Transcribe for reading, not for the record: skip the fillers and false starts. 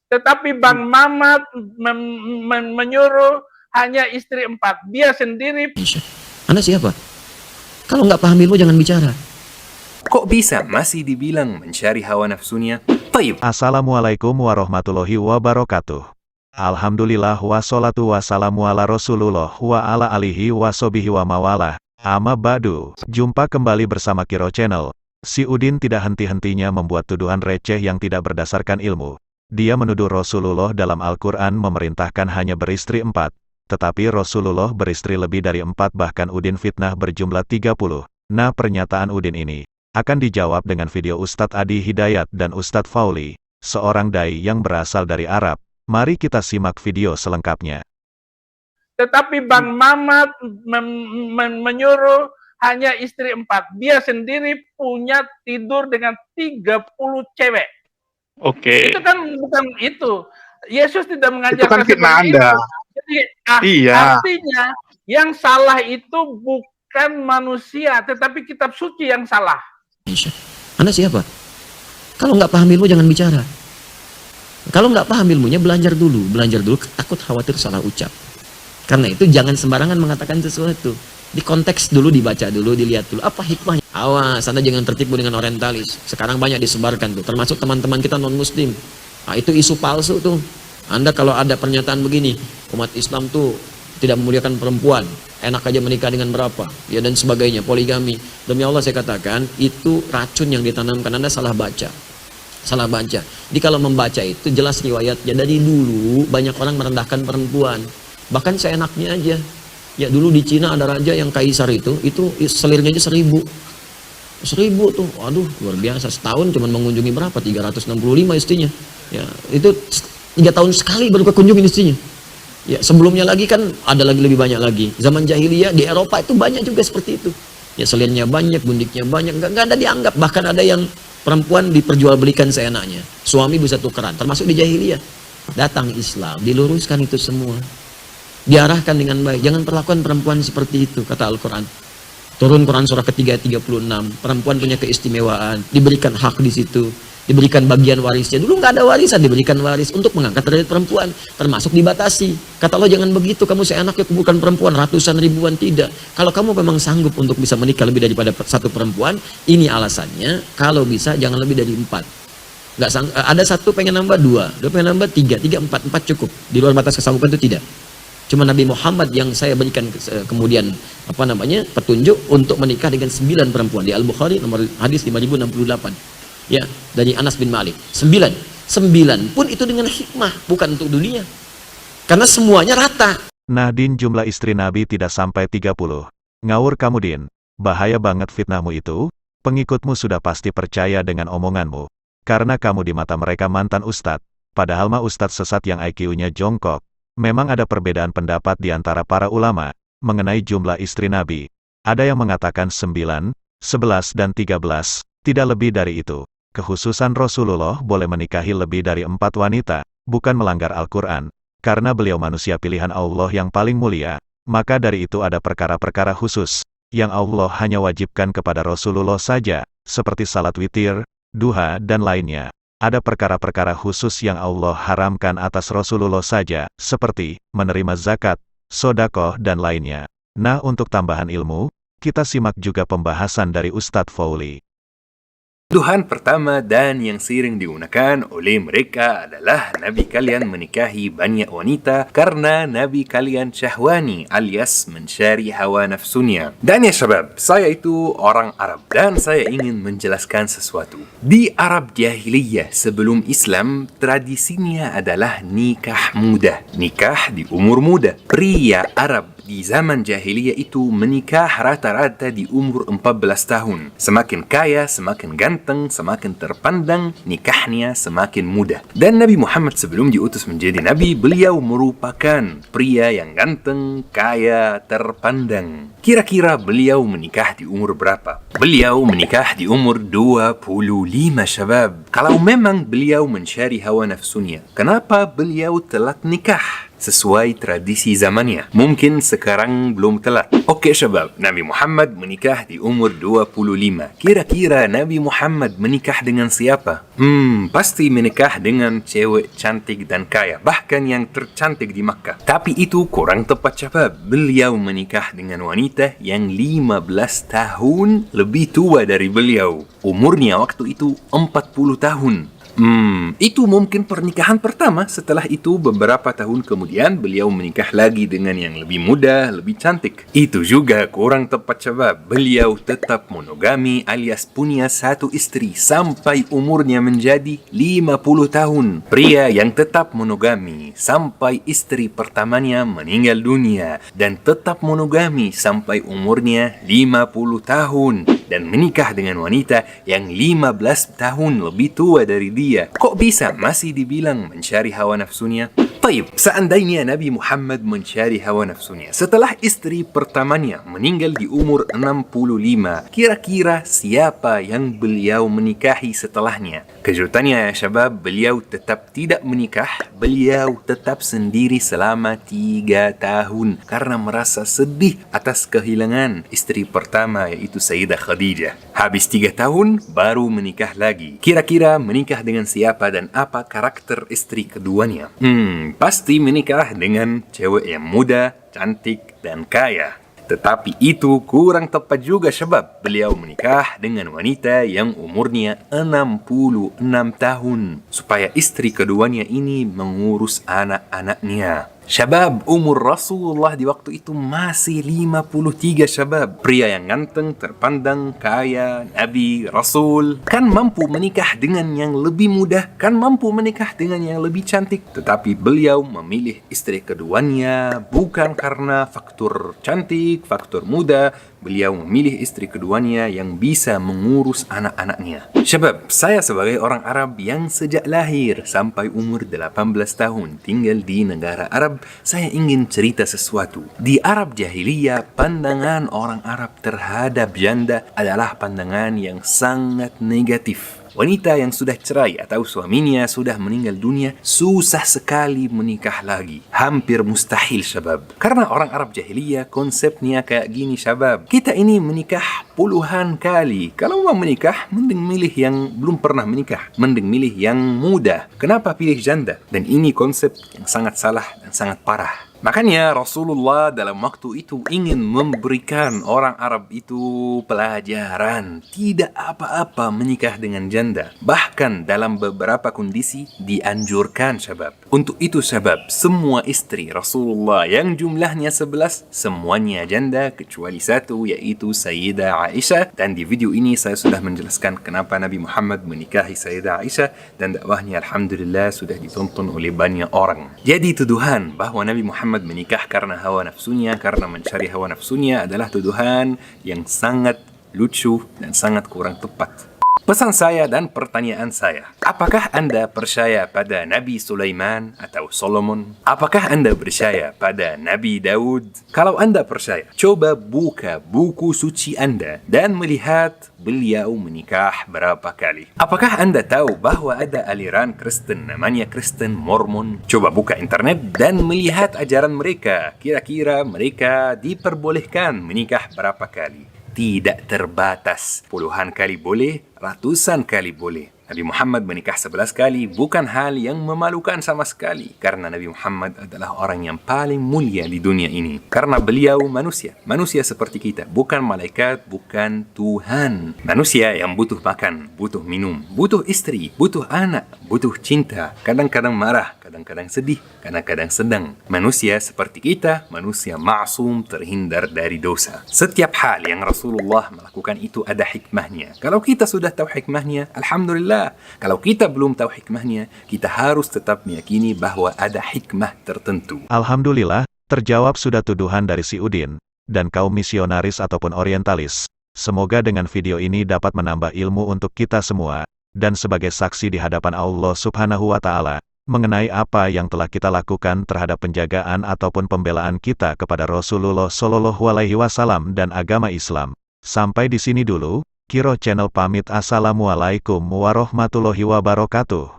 Tetapi Bang Mamat menyuruh hanya istri 4. Dia sendiri. Anda siapa? Kalau nggak paham ilmu jangan bicara. Kok bisa masih dibilang mencari hawa nafsunya? Taib. Assalamualaikum warahmatullahi wabarakatuh. Alhamdulillah wassalatu wassalamu ala Rasulullah wa ala alihi wassobihi wa mawalah. Amma ba'du. Jumpa kembali bersama Kiro Channel. Si Udin tidak henti-hentinya membuat tuduhan receh yang tidak berdasarkan ilmu. Dia menuduh Rasulullah dalam Al-Quran memerintahkan hanya beristri 4. Tetapi Rasulullah beristri lebih dari 4, bahkan Udin fitnah berjumlah 30. Nah, pernyataan Udin ini akan dijawab dengan video Ustadz Adi Hidayat dan Ustadz Fauli, seorang dai yang berasal dari Arab. Mari kita simak video selengkapnya. Tetapi Bang Mamat menyuruh hanya istri 4. Dia sendiri punya tidur dengan 30 cewek. Oke. Itu kan bukan itu. Yesus tidak mengajarkan itu kan fitnah Anda. Jadi iya. Artinya yang salah itu bukan manusia, tetapi kitab suci yang salah. Anda siapa? Kalau nggak paham ilmu jangan bicara. Kalau nggak paham ilmunya belajar dulu, takut khawatir salah ucap. Karena itu jangan sembarangan mengatakan sesuatu. Di konteks dulu, dibaca dulu, dilihat dulu apa hikmahnya. Awas, Anda jangan tertipu dengan orientalis. Sekarang banyak disebarkan tuh, termasuk teman-teman kita non muslim. Nah, itu isu palsu tuh. Anda kalau ada pernyataan begini, umat Islam tuh tidak memuliakan perempuan, enak aja menikah dengan berapa, ya dan sebagainya, poligami. Demi Allah saya katakan, itu racun yang ditanamkan. Anda salah baca. Salah baca. Jadi kalau membaca itu jelas riwayatnya. Dari dulu banyak orang merendahkan perempuan. Bahkan seenaknya aja. Ya dulu di Cina ada raja yang kaisar itu selirnya aja 1000 tuh. Waduh, luar biasa. Setahun cuma mengunjungi berapa? 365 istrinya. Ya, itu 3 tahun sekali baru kekunjungin istrinya. Ya, sebelumnya lagi kan ada lagi lebih banyak lagi. Zaman jahiliyah di Eropa itu banyak juga seperti itu. Ya, selirnya banyak, gundiknya banyak, enggak ada dianggap. Bahkan ada yang perempuan diperjualbelikan seenaknya. Suami bisa tukeran, termasuk di jahiliyah. Datang Islam, diluruskan itu semua. Diarahkan dengan baik. Jangan perlakuan perempuan seperti itu, kata Al-Quran. Turun Quran surah ketiga 36. Perempuan punya keistimewaan, diberikan hak di situ, diberikan bagian warisnya. Dulu nggak ada warisan, diberikan waris untuk mengangkat derajat perempuan, termasuk dibatasi. Kata Allah, jangan begitu, kamu seenaknya kuburkan perempuan ratusan ribuan. Tidak. Kalau kamu memang sanggup untuk bisa menikah lebih daripada satu perempuan, ini alasannya. Kalau bisa jangan lebih dari 4. Ada satu pengen nambah 2, pengen nambah 3, 4 cukup. Di luar batas kesanggupan itu tidak. Cuma Nabi Muhammad yang saya berikan kemudian petunjuk untuk menikah dengan 9 perempuan. Di Al-Bukhari nomor hadis 5068. Ya, dari Anas bin Malik. 9 pun itu dengan hikmah, bukan untuk dunia. Karena semuanya rata. Nah, Din, jumlah istri Nabi tidak sampai 30. Ngawur kamu, Din. Bahaya banget fitnahmu itu. Pengikutmu sudah pasti percaya dengan omonganmu. Karena kamu di mata mereka mantan ustadz. Padahal mah ustadz sesat yang IQ-nya jongkok. Memang ada perbedaan pendapat di antara para ulama mengenai jumlah istri Nabi. Ada yang mengatakan 9, 11 dan 13, tidak lebih dari itu. Kekhususan Rasulullah boleh menikahi lebih dari 4 wanita, bukan melanggar Al-Quran. Karena beliau manusia pilihan Allah yang paling mulia, maka dari itu ada perkara-perkara khusus, yang Allah hanya wajibkan kepada Rasulullah saja, seperti salat witir, duha dan lainnya. Ada perkara-perkara khusus yang Allah haramkan atas Rasulullah saja, seperti menerima zakat, sodakoh, dan lainnya. Nah, untuk tambahan ilmu, kita simak juga pembahasan dari Ustadz Fauli. Tuduhan pertama dan yang sering digunakan oleh mereka adalah Nabi kalian menikahi banyak wanita karena Nabi kalian syahwani alias mencari hawa nafsunya. Dan ya syabab, saya itu orang Arab dan saya ingin menjelaskan sesuatu. Di Arab jahiliyah sebelum Islam, tradisinya adalah nikah muda. Nikah di umur muda. Pria Arab di zaman jahiliyah itu menikah rata-rata di umur 14 tahun. Semakin kaya, semakin ganteng, semakin terpandang, nikahnya semakin mudah. Dan Nabi Muhammad sebelum diutus menjadi Nabi, beliau merupakan pria yang ganteng, kaya, terpandang. Kira-kira beliau menikah di umur berapa? Beliau menikah di umur 25 syabab. Kalau memang beliau mencari hawa nafsunya, kenapa beliau telat nikah? sesuai tradisi zamannya. Mungkin sekarang belum telat. Oke syabab, Nabi Muhammad menikah di umur 25. Kira-kira Nabi Muhammad menikah dengan siapa? Pasti menikah dengan cewek cantik dan kaya, bahkan yang tercantik di Makkah. Tapi itu kurang tepat syabab. Beliau menikah dengan wanita yang 15 tahun lebih tua dari beliau. Umurnya waktu itu 40 tahun. Itu mungkin pernikahan pertama. Setelah itu beberapa tahun kemudian beliau menikah lagi dengan yang lebih muda, lebih cantik. Itu juga kurang tepat sebab beliau tetap monogami alias punya satu istri sampai umurnya menjadi 50 tahun. Pria yang tetap monogami sampai istri pertamanya meninggal dunia dan tetap monogami sampai umurnya 50 tahun dan menikah dengan wanita yang 15 tahun lebih tua dari dia. Kok bisa masih dibilang mencari hawa nafsunya? Taib, seandainya Nabi Muhammad mencari hawa nafsunya setelah istri pertamanya meninggal di umur 65, kira-kira siapa yang beliau menikahi setelahnya? Kejutannya ya syabab, beliau tetap tidak menikah. Beliau tetap sendiri selama 3 tahun karena merasa sedih atas kehilangan istri pertama yaitu Sayyidah Khadijah. Habis 3 tahun baru menikah lagi. Kira-kira menikah dengan siapa dan apa karakter istri keduanya? Pasti menikah dengan cewek yang muda, cantik, dan kaya. Tetapi itu kurang tepat juga sebab beliau menikah dengan wanita yang umurnya 66 tahun supaya istri keduanya ini mengurus anak-anaknya. Syabab, umur Rasulullah di waktu itu masih 53 syabab. Pria yang ganteng, terpandang, kaya, Nabi, Rasul. Kan mampu menikah dengan yang lebih muda. Kan mampu menikah dengan yang lebih cantik. Tetapi beliau memilih istri keduanya bukan karena faktor cantik, faktor muda. Beliau memilih istri keduanya yang bisa mengurus anak-anaknya. Syabab, saya sebagai orang Arab yang sejak lahir sampai umur 18 tahun tinggal di negara Arab, saya ingin cerita sesuatu. Di Arab Jahiliyah, pandangan orang Arab terhadap janda adalah pandangan yang sangat negatif. Wanita yang sudah cerai atau suaminya sudah meninggal dunia susah sekali menikah lagi. Hampir mustahil syabab. Karena orang Arab Jahiliyah konsepnya kayak gini syabab. Kita ini menikah puluhan kali. Kalau mau menikah, mending milih yang belum pernah menikah. Mending milih yang muda. Kenapa pilih janda? Dan ini konsep yang sangat salah dan sangat parah. Makanya Rasulullah dalam waktu itu ingin memberikan orang Arab itu pelajaran. Tidak apa-apa menikah dengan janda. Bahkan dalam beberapa kondisi dianjurkan syabab. Untuk itu syabab, semua istri Rasulullah yang jumlahnya 11, semuanya janda kecuali satu yaitu Sayyidah Aisyah. Dan di video ini saya sudah menjelaskan kenapa Nabi Muhammad menikahi Sayyidah Aisyah. Dan dakwahnya alhamdulillah sudah ditonton oleh banyak orang. Jadi tuduhan bahwa Nabi Muhammad menikah karena hawa nafsunya, karena mencari hawa nafsunya adalah tuduhan yang sangat lucu dan sangat kurang tepat. Pesan saya dan pertanyaan saya, apakah Anda percaya pada Nabi Sulaiman atau Solomon? Apakah Anda percaya pada Nabi Daud? Kalau Anda percaya, coba buka buku suci Anda dan melihat beliau menikah berapa kali. Apakah Anda tahu bahwa ada aliran Kristen namanya Kristen Mormon? Coba buka internet dan melihat ajaran mereka. Kira-kira mereka diperbolehkan menikah berapa kali? Tidak terbatas. Puluhan kali boleh, ratusan kali boleh. Nabi Muhammad menikah 11 kali bukan hal yang memalukan sama sekali. Karena Nabi Muhammad adalah orang yang paling mulia di dunia ini. Karena beliau manusia. Manusia seperti kita. Bukan malaikat, bukan Tuhan. Manusia yang butuh makan, butuh minum, butuh istri, butuh anak, butuh cinta. Kadang-kadang marah, kadang-kadang sedih, kadang-kadang sedang. Manusia seperti kita, manusia ma'asum, terhindar dari dosa. Setiap hal yang Rasulullah melakukan itu ada hikmahnya. Kalau kita sudah tahu hikmahnya, alhamdulillah. Kalau kita belum tahu hikmahnya, kita harus tetap meyakini bahwa ada hikmah tertentu. Alhamdulillah, terjawab sudah tuduhan dari si Udin, dan kaum misionaris ataupun orientalis. Semoga dengan video ini dapat menambah ilmu untuk kita semua, dan sebagai saksi di hadapan Allah Subhanahu wa Ta'ala, mengenai apa yang telah kita lakukan terhadap penjagaan ataupun pembelaan kita kepada Rasulullah Shallallahu Alaihi Wasallam dan agama Islam. Sampai di sini dulu. Kiro Channel pamit. Assalamualaikum warahmatullahi wabarakatuh.